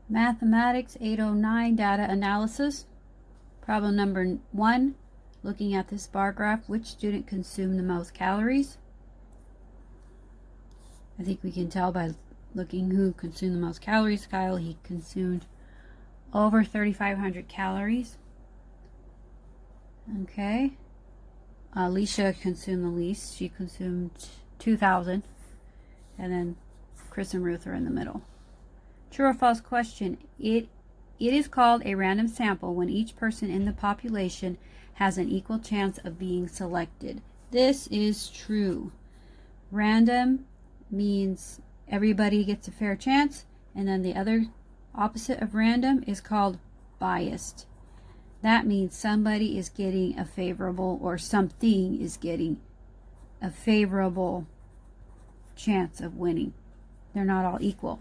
Mathematics 809, data analysis. Problem number 1, looking at this bar graph, which student consumed the most calories? I think we can tell by looking who consumed the most calories. Kyle, he consumed over 3,500 calories. Okay. Alicia consumed the least. She consumed 2,000. And then Chris and Ruth are in the middle. True or false question. It is called a random sample when each person in the population has an equal chance of being selected. This is true. Random means everybody gets a fair chance, and then the other opposite of random is called biased. That means somebody is getting a favorable, or something is getting a favorable chance of winning. They're not all equal.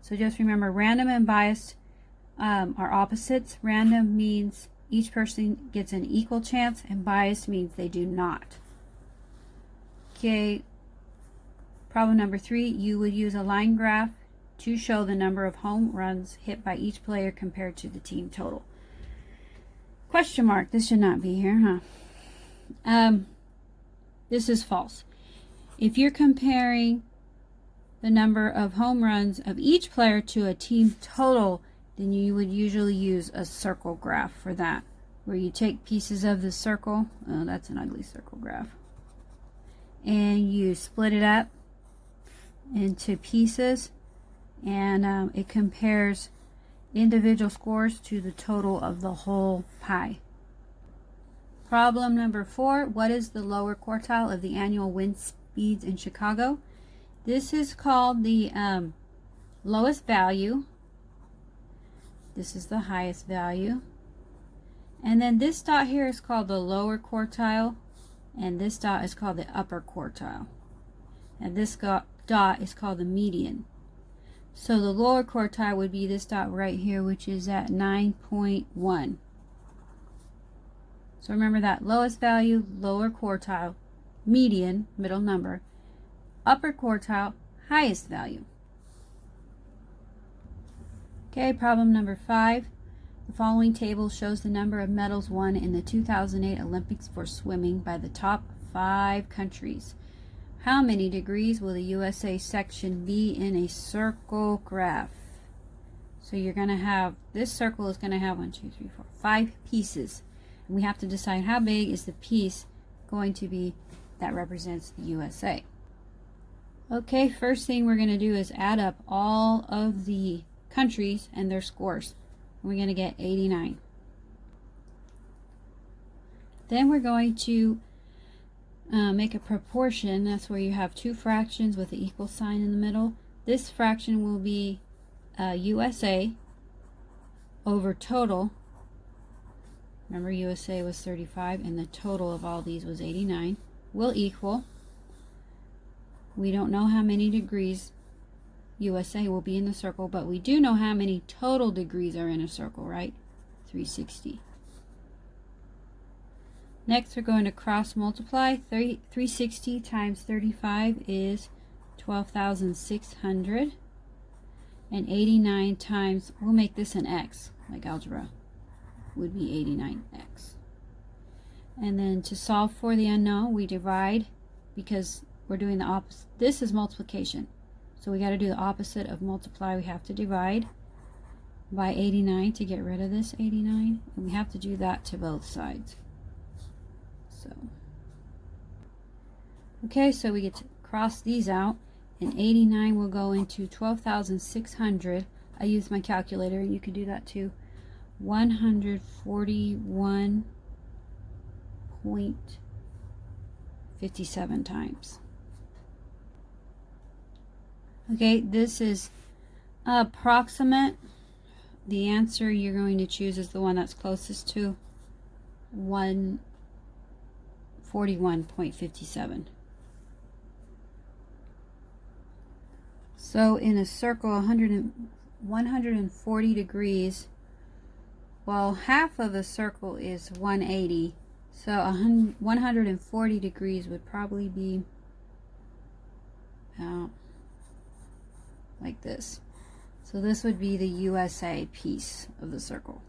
So just remember, random and biased are opposites. Random means each person gets an equal chance, and biased means they do not. Okay. Problem number 3, you would use a line graph to show the number of home runs hit by each player compared to the team total. Question mark, this should not be here, huh? This is false. If you're comparing the number of home runs of each player to a team total, then you would usually use a circle graph for that, where you take pieces of the circle, oh, that's an ugly circle graph, and you split it up into pieces, and it compares individual scores to the total of the whole pie. Problem number 4, what is the lower quartile of the annual wind speeds in Chicago? This is called the lowest value. This is the highest value. And then this dot here is called the lower quartile, and this dot is called the upper quartile. And this dot is called the median. So the lower quartile would be this dot right here, which is at 9.1. So remember that: lowest value, lower quartile, median, middle number, upper quartile, highest value. Okay, problem number 5. The following table shows the number of medals won in the 2008 Olympics for swimming by the top 5 countries. How many degrees will the USA section be in a circle graph? So you're going to have, this circle is going to have 5 pieces. And we have to decide how big is the piece going to be that represents the USA. Okay, first thing we're going to do is add up all of the countries and their scores. And we're going to get 89. Then we're going to make a proportion. That's where you have 2 fractions with an equal sign in the middle. This fraction will be USA over total. Remember, USA was 35 and the total of all these was 89. Will equal, we don't know how many degrees USA will be in the circle, but we do know how many total degrees are in a circle, right? 360. Next, we're going to cross multiply. 360 times 35 is 12,600. And 89 times, we'll make this an x, like algebra, would be 89x. And then to solve for the unknown, we divide, because we're doing the opposite. This is multiplication. So we got to do the opposite of multiply. We have to divide by 89 to get rid of this 89. And we have to do that to both sides. Okay, so we get to cross these out, and 89 will go into 12,600. I used my calculator, and you can do that too. 141.57 times. Okay, this is approximate. The answer you're going to choose is the one that's closest to 141.57. So in a circle, 140 degrees, well, half of a circle is 180. So 140 degrees would probably be like this. So So this would be the USA piece of the circle.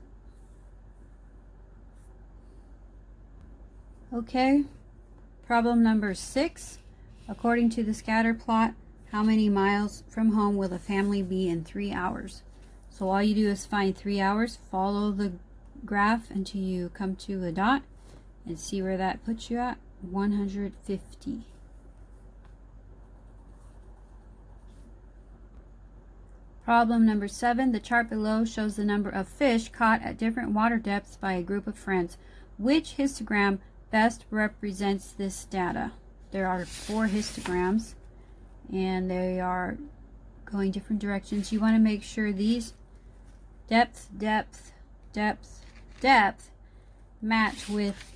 Okay, problem number 6. According to the scatter plot, how many miles from home will the family be in 3 hours? So all you do is find 3 hours, follow the graph until you come to a dot, and see where that puts you at. 150. Problem number 7. The chart below shows the number of fish caught at different water depths by a group of friends. Which histogram best represents this data? There are 4 histograms, and they are going different directions. You want to make sure these depth, depth, depth, depth match with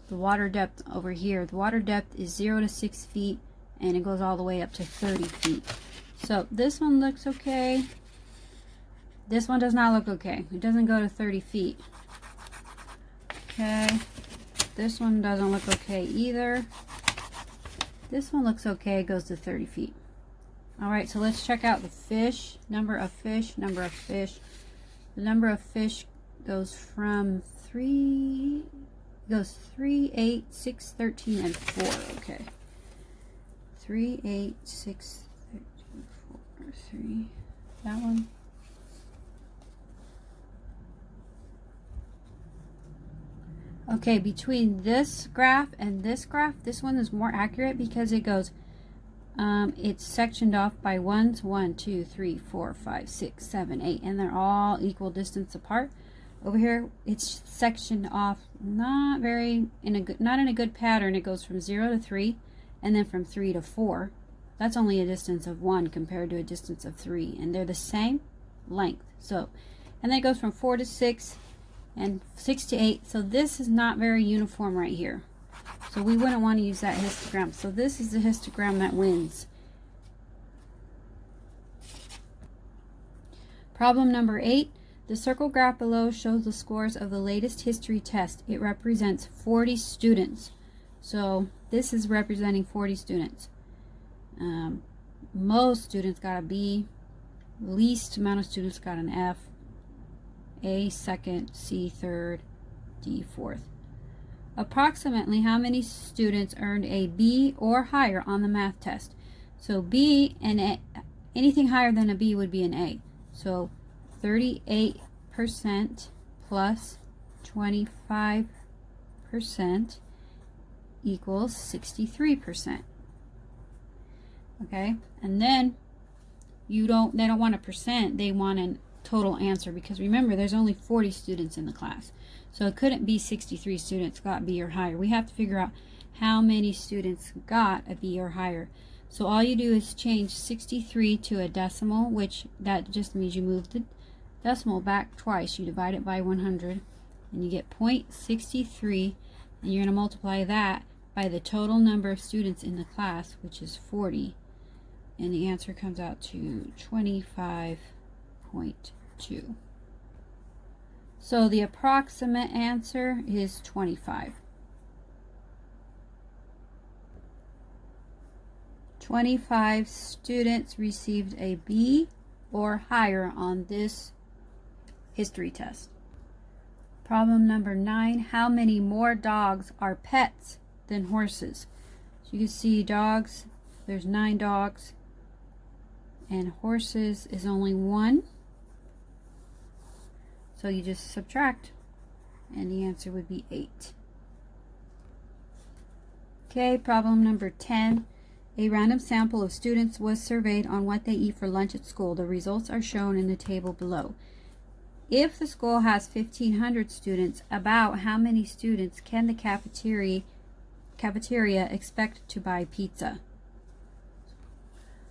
the water depth over here. The water depth is 0 to 6 feet, and it goes all the way up to 30 feet. So this one looks okay. This one does not look okay. It doesn't go to 30 feet. Okay. This one doesn't look okay either. This one looks okay. It goes to 30 feet. Alright, so let's check out the fish. Number of fish, number of fish. The number of fish goes from 3, 8, 6, 13, and 4. Okay. 3, 8, 6, 13, 4, 3. That one. Okay, between this graph and this graph, this one is more accurate because it goes, it's sectioned off by ones, 1, 2, 3, 4, 5, 6, 7, 8, and they're all equal distance apart. Over here, it's sectioned off not in a good pattern. It goes from 0 to 3, and then from 3 to 4. That's only a distance of 1 compared to a distance of 3, and they're the same length. So, and then it goes from 4 to 6. And 6 to 8, so this is not very uniform right here. So we wouldn't want to use that histogram. So this is the histogram that wins. Problem number 8. The circle graph below shows the scores of the latest history test. It represents 40 students. So this is representing 40 students. Most students got a B. Least amount of students got an F. A second, C third, D fourth. Approximately how many students earned a B or higher on the math test? So B and A, anything higher than a B would be an A. So 38% plus 25% equals 63%. Okay, and then they don't want a percent, they want an total answer, because remember there's only 40 students in the class, so it couldn't be 63 students got B or higher. We have to figure out how many students got a B or higher. So all you do is change 63 to a decimal, which that just means you move the decimal back twice. You divide it by 100 and you get 0.63, and you're going to multiply that by the total number of students in the class, which is 40, and the answer comes out to 25.2. So the approximate answer is 25. 25 students received a B or higher on this history test. Problem number 9. How many more dogs are pets than horses? So you can see dogs, there's 9 dogs, and horses is only 1. So you just subtract, and the answer would be 8. Okay, problem number 10. A random sample of students was surveyed on what they eat for lunch at school. The results are shown in the table below. If the school has 1,500 students, about how many students can the cafeteria expect to buy pizza?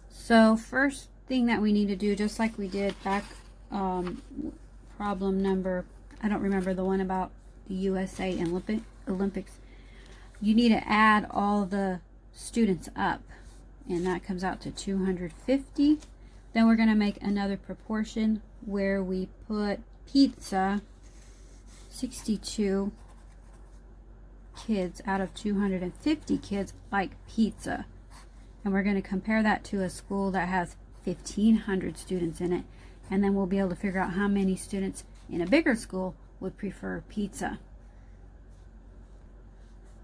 So first thing that we need to do, just like we did back problem number, I don't remember the one about the USA Olympics, you need to add all the students up, and that comes out to 250. Then we're going to make another proportion where we put pizza. 62 kids out of 250 kids like pizza, and we're going to compare that to a school that has 1,500 students in it, and then we'll be able to figure out how many students in a bigger school would prefer pizza.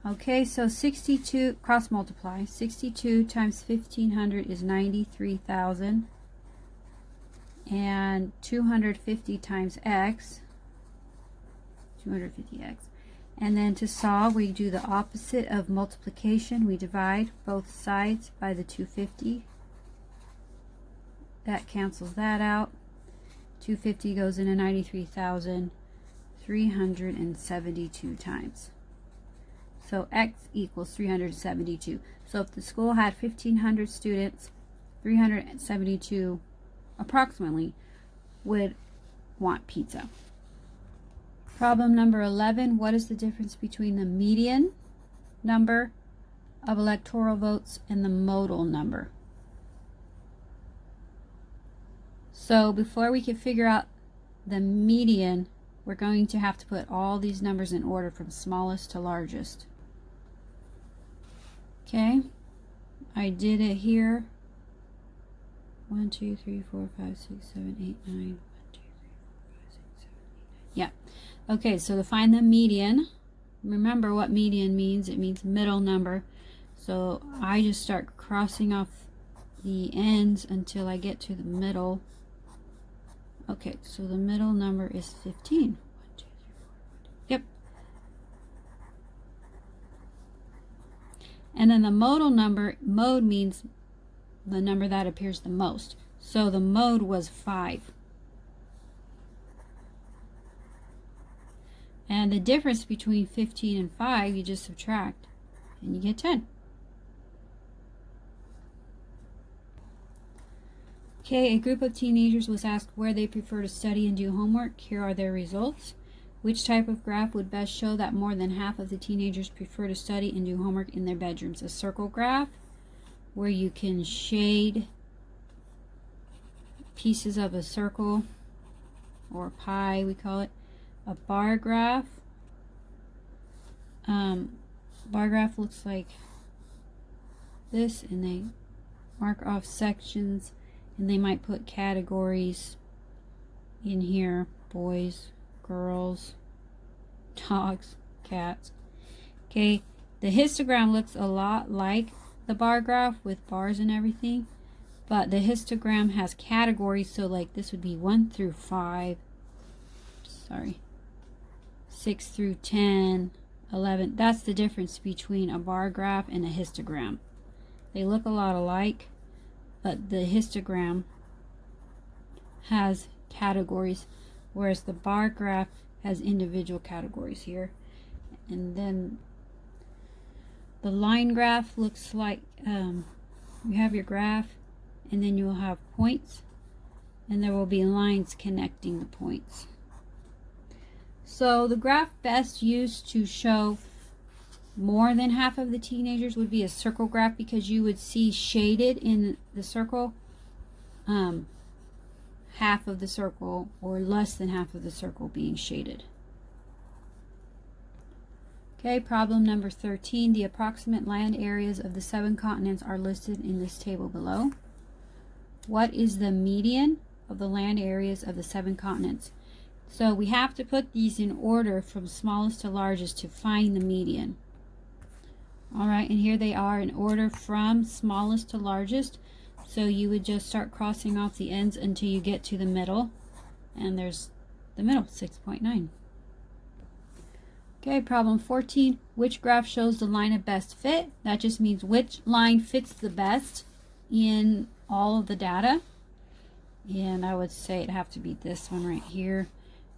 Okay, so 62, cross multiply. 62 times 1,500 is 93,000. And 250 times x, 250x. And then to solve, we do the opposite of multiplication. We divide both sides by the 250. That cancels that out. 250 goes into 93,372 times. So x equals 372. So if the school had 1,500 students, 372 approximately would want pizza. Problem number 11, what is the difference between the median number of electoral votes and the modal number? So before we can figure out the median, we're going to have to put all these numbers in order from smallest to largest. Okay, I did it here. 1, 2, 3, 4, 5, 6, 7, 8, 9. 1, 2, 3, 4, 5, 6, 7, 8, 9. Yeah. Okay, so to find the median, remember what median means. It means middle number. So I just start crossing off the ends until I get to the middle. Okay, so the middle number is 15. 1, 2, 3, 4, 5. Yep. And then the modal number, mode means the number that appears the most. So the mode was 5. And the difference between 15 and 5, you just subtract and you get 10. Okay, a group of teenagers was asked where they prefer to study and do homework. Here are their results. Which type of graph would best show that more than half of the teenagers prefer to study and do homework in their bedrooms? A circle graph, where you can shade pieces of a circle, or pie we call it. A bar graph. Bar graph looks like this, and they mark off sections, and they might put categories in here: boys, girls, dogs, cats. Okay, the histogram looks a lot like the bar graph with bars and everything, but the histogram has categories, so like this would be 1 through 5, 6 through 10, 11. That's the difference between a bar graph and a histogram. They look a lot alike, but the histogram has categories, whereas the bar graph has individual categories here. And then the line graph looks like you have your graph, and then you'll have points, and there will be lines connecting the points. So the graph best used to show more than half of the teenagers would be a circle graph, because you would see shaded in the circle half of the circle or less than half of the circle being shaded. Okay, problem number 13. The approximate land areas of the 7 continents are listed in this table below. What is the median of the land areas of the 7 continents? So we have to put these in order from smallest to largest to find the median. All right, and here they are in order from smallest to largest. So you would just start crossing off the ends until you get to the middle. And there's the middle, 6.9. Okay, problem 14. Which graph shows the line of best fit? That just means which line fits the best in all of the data. And I would say it'd have to be this one right here.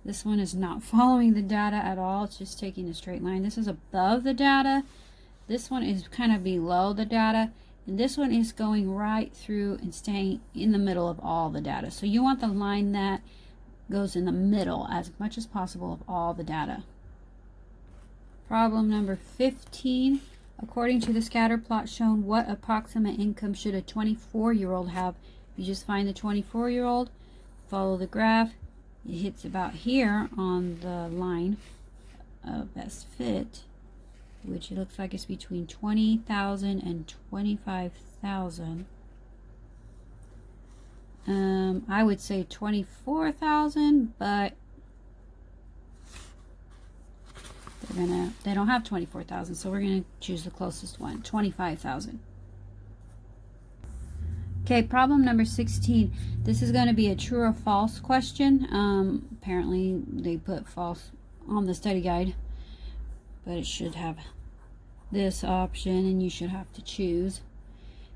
This one is not following the data at all. It's just taking a straight line. This is above the data. This one is kind of below the data. And this one is going right through and staying in the middle of all the data. So you want the line that goes in the middle as much as possible of all the data. Problem number 15. According to the scatter plot shown, what approximate income should a 24-year-old have? You just find the 24-year-old, follow the graph. It hits about here on the line of best fit, which it looks like it's between 20,000 and 25,000. I would say 24,000, but they don't have 24,000, so we're gonna choose the closest one, 25,000. Okay, problem number 16. This is going to be a true or false question. Apparently they put false on the study guide, but it should have this option and you should have to choose.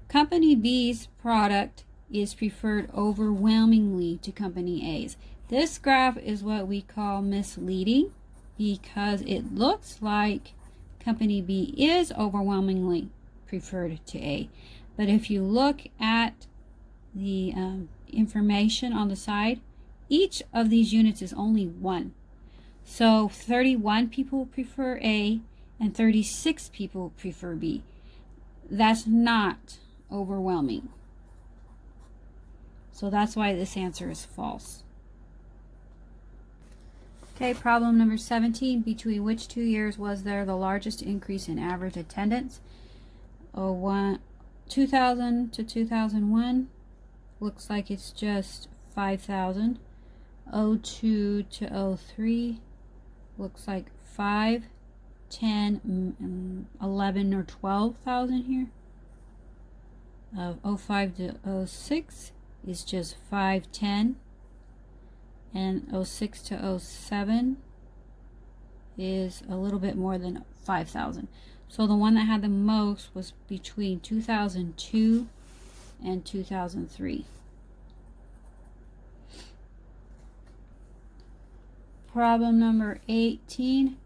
Company B's product is preferred overwhelmingly to Company A's. This graph is what we call misleading because it looks like Company B is overwhelmingly preferred to A. But if you look at the information on the side, each of these units is only 1. So 31 people prefer A and 36 people prefer B. That's not overwhelming. So that's why this answer is false. Okay, problem number 17. Between which 2 years was there the largest increase in average attendance? 2000 to 2001 looks like it's just 5,000. 02 to 03 looks like 5, 10, 11 or 12,000 here. 05 to 06 is just 5, 10, and 06 to 07 is a little bit more than 5,000. So the one that had the most was between 2002 and 2003. Problem number 18.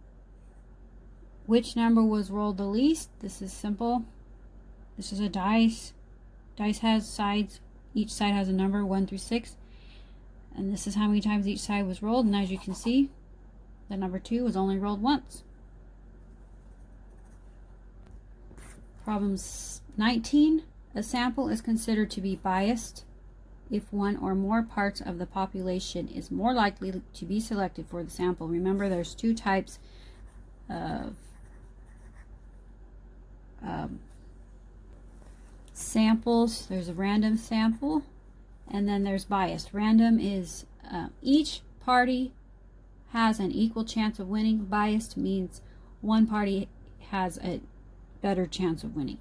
Which number was rolled the least? This is simple. This is a dice. Dice has sides. Each side has a number 1 through 6. And this is how many times each side was rolled. And as you can see, the number 2 was only rolled once. Problem 19. A sample is considered to be biased if one or more parts of the population is more likely to be selected for the sample. Remember, there's 2 types of samples. There's a random sample, and then there's biased. Random is each party has an equal chance of winning. Biased means one party has a better chance of winning.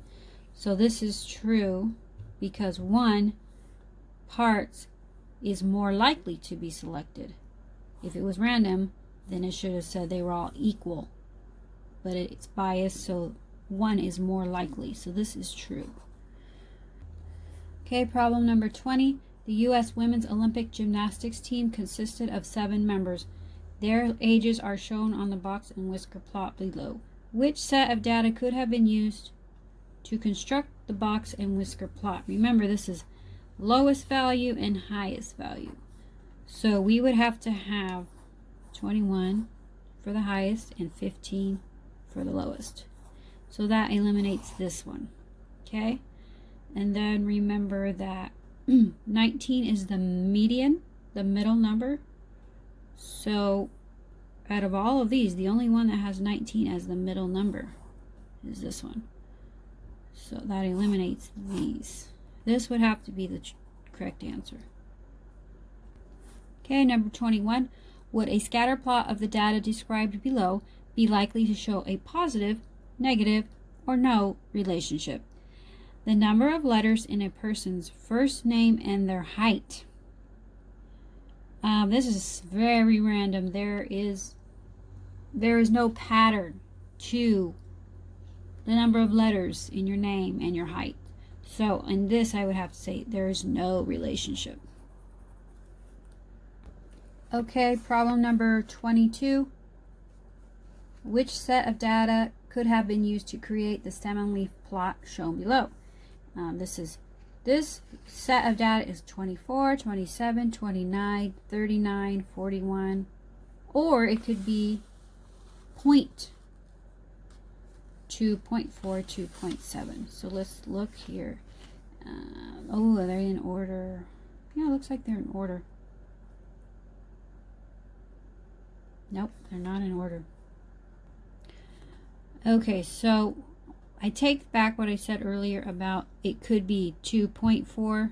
So this is true because one part is more likely to be selected. If it was random, then it should have said they were all equal. But it's biased, so one is more likely. So this is true. Okay, problem number 20. The U.S. Women's Olympic Gymnastics team consisted of 7 members. Their ages are shown on the box and whisker plot below. Which set of data could have been used to construct the box and whisker plot? Remember, this is lowest value and highest value. So we would have to have 21 for the highest and 15 for the lowest. So that eliminates this one. Okay? And then remember that 19 is the median, the middle number. So out of all of these, the only one that has 19 as the middle number is this one. So that eliminates these. This would have to be the correct answer. Okay, number 21. Would a scatter plot of the data described below be likely to show a positive, negative, or no relationship? The number of letters in a person's first name and their height. This is very random. There is no pattern to the number of letters in your name and your height. So in this, I would have to say there is no relationship. Okay, problem number 22. Which set of data could have been used to create the stem and leaf plot shown below? This set of data is 24, 27, 29, 39, 41, or it could be 0.2, 0.4 to 0.7. So let's look here. Oh, are they in order? Yeah, it looks like they're in order. Nope, they're not in order. Okay, so I take back what I said earlier about it could be 2.4.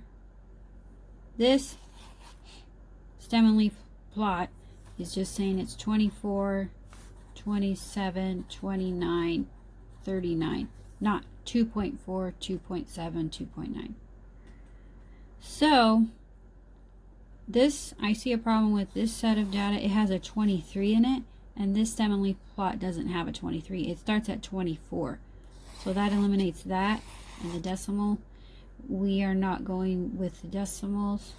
This stem and leaf plot is just saying it's 24, 27, 29, 39, not 2.4, 2.7, 2.9. So this, I see a problem with this set of data. It has a 23 in it, and this stem and leaf plot doesn't have a 23. It starts at 24. So that eliminates that, and the decimal. We are not going with the decimals.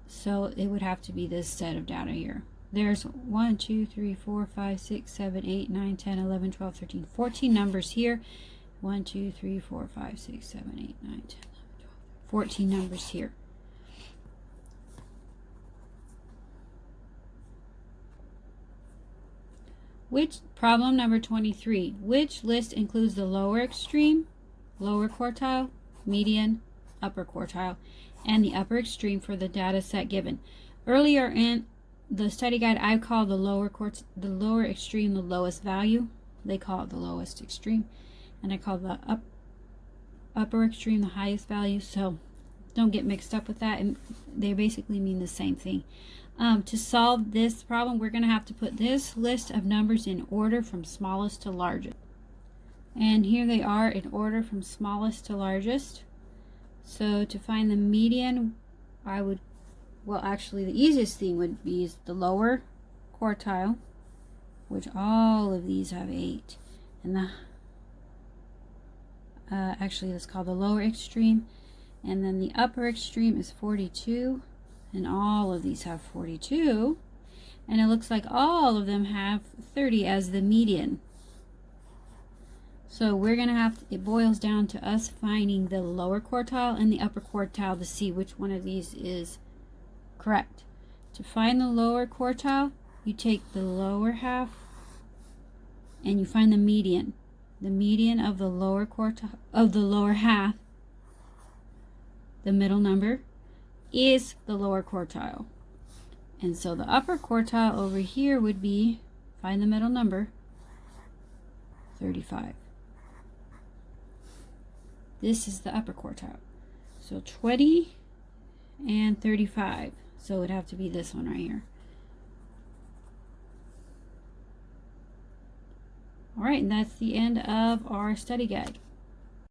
So it would have to be this set of data here. There's 1, 2, 3, 4, 5, 6, 7, 8, 9, 10, 11, 12, 13, 14 numbers here. 1, 2, 3, 4, 5, 6, 7, 8, 9, 10, 11, 12, 14 numbers here. Which problem number 23? Which list includes the lower extreme, lower quartile, median, upper quartile, and the upper extreme for the data set given? Earlier in the study guide, I called the lower extreme the lowest value. They call it the lowest extreme, and I call the upper extreme the highest value. So don't get mixed up with that. And they basically mean the same thing. To solve this problem, we're going to have to put this list of numbers in order from smallest to largest. And here they are in order from smallest to largest. So to find the median, actually the easiest thing would be is the lower quartile, which all of these have 8. And the actually that's called the lower extreme. And then the upper extreme is 42. And all of these have 42, and it looks like all of them have 30 as the median. So we're gonna have to, it boils down to us finding the lower quartile and the upper quartile to see which one of these is correct. To find the lower quartile, you take the lower half and you find the median. The median of the lower quartile, of the lower half, the middle number, is the lower quartile. And so the upper quartile over here would be, find the middle number, 35. This is the upper quartile. So 20 and 35. So it would have to be this one right here. All right, and that's the end of our study guide.